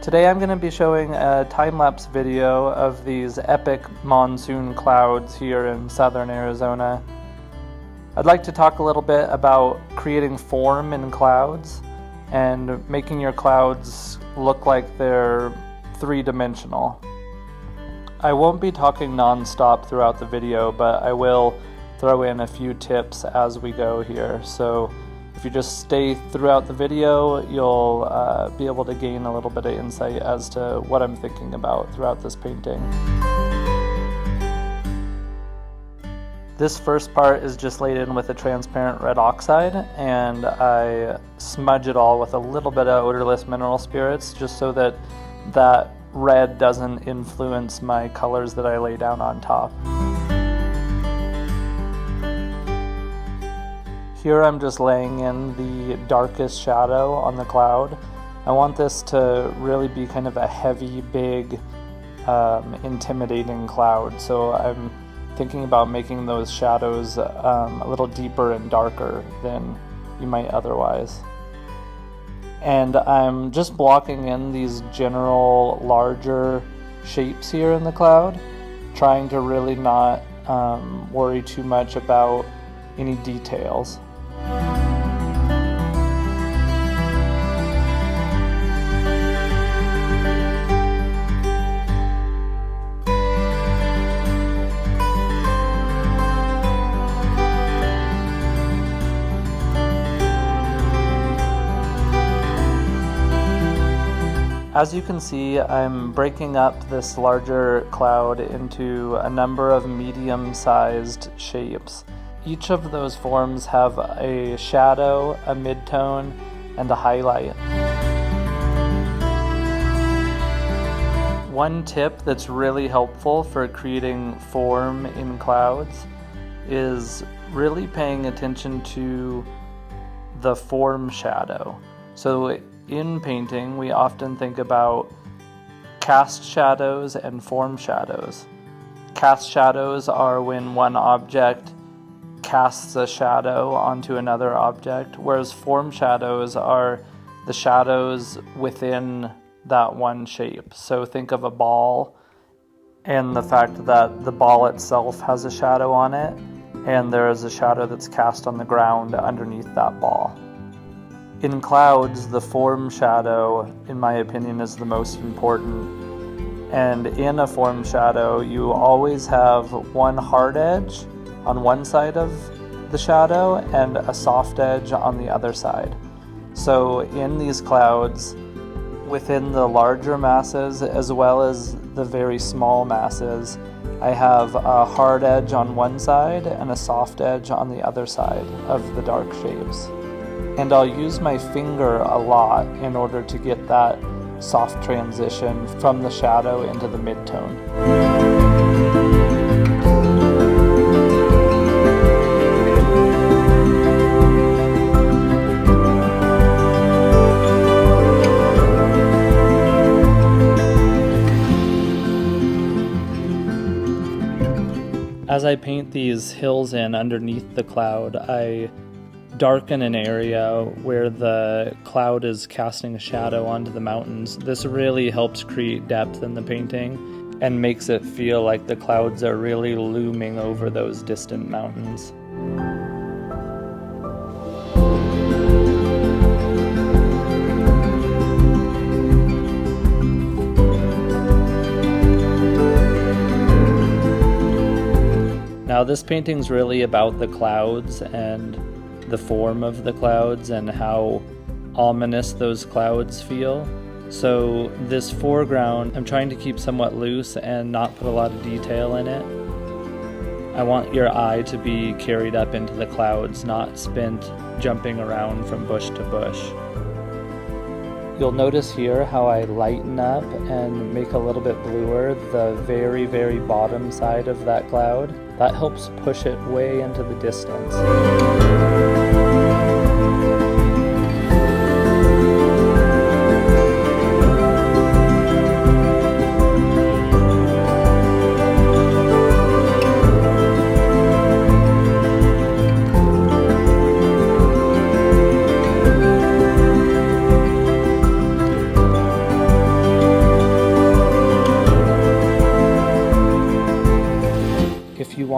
Today I'm going to be showing a time-lapse video of these epic monsoon clouds here in southern Arizona. I'd like to talk a little bit about creating form in clouds and making your clouds look like they're three-dimensional. I won't be talking non-stop throughout the video, but I will throw in a few tips as we go here. So if you just stay throughout the video, you'll be able to gain a little bit of insight as to what I'm thinking about throughout this painting. This first part is just laid in with a transparent red oxide, and I smudge it all with a little bit of odorless mineral spirits just so that that red doesn't influence my colors that I lay down on top. Here I'm just laying in the darkest shadow on the cloud. I want this to really be kind of a heavy, big, intimidating cloud. So I'm thinking about making those shadows a little deeper and darker than you might otherwise. And I'm just blocking in these general larger shapes here in the cloud, trying to really not worry too much about any details. As you can see, I'm breaking up this larger cloud into a number of medium-sized shapes. Each of those forms have a shadow, a midtone, and a highlight. One tip that's really helpful for creating form in clouds is really paying attention to the form shadow. So in painting, we often think about cast shadows and form shadows. Cast shadows are when one object casts a shadow onto another object, whereas form shadows are the shadows within that one shape. So think of a ball and the fact that the ball itself has a shadow on it, and there is a shadow that's cast on the ground underneath that ball. In clouds, the form shadow, in my opinion, is the most important. And in a form shadow, you always have one hard edge on one side of the shadow and a soft edge on the other side. So in these clouds, within the larger masses as well as the very small masses, I have a hard edge on one side and a soft edge on the other side of the dark shapes. And I'll use my finger a lot in order to get that soft transition from the shadow into the midtone. As I paint these hills in underneath the cloud, I darken an area where the cloud is casting a shadow onto the mountains. This really helps create depth in the painting and makes it feel like the clouds are really looming over those distant mountains. Now this painting's really about the clouds and the form of the clouds and how ominous those clouds feel. So this foreground, I'm trying to keep somewhat loose and not put a lot of detail in it. I want your eye to be carried up into the clouds, not spent jumping around from bush to bush. You'll notice here how I lighten up and make a little bit bluer the very, very bottom side of that cloud. That helps push it way into the distance.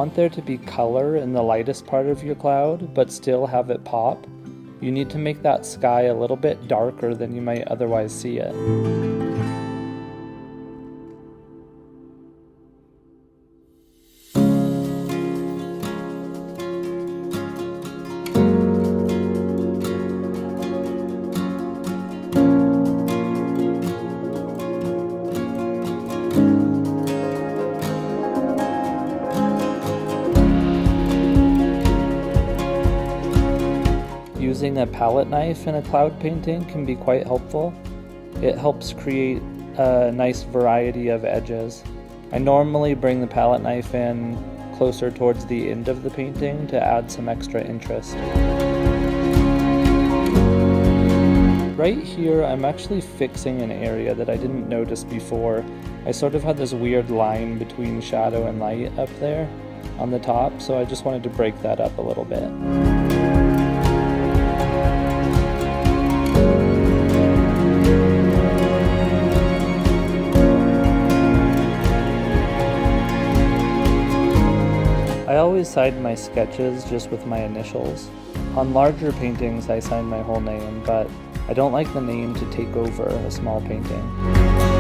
want there to be color in the lightest part of your cloud, but still have it pop, you need to make that sky a little bit darker than you might otherwise see it. Using a palette knife in a cloud painting can be quite helpful. It helps create a nice variety of edges. I normally bring the palette knife in closer towards the end of the painting to add some extra interest. Right here, I'm actually fixing an area that I didn't notice before. I sort of had this weird line between shadow and light up there on the top, so I just wanted to break that up a little bit. I always sign my sketches just with my initials. On larger paintings I sign my whole name, but I don't like the name to take over a small painting.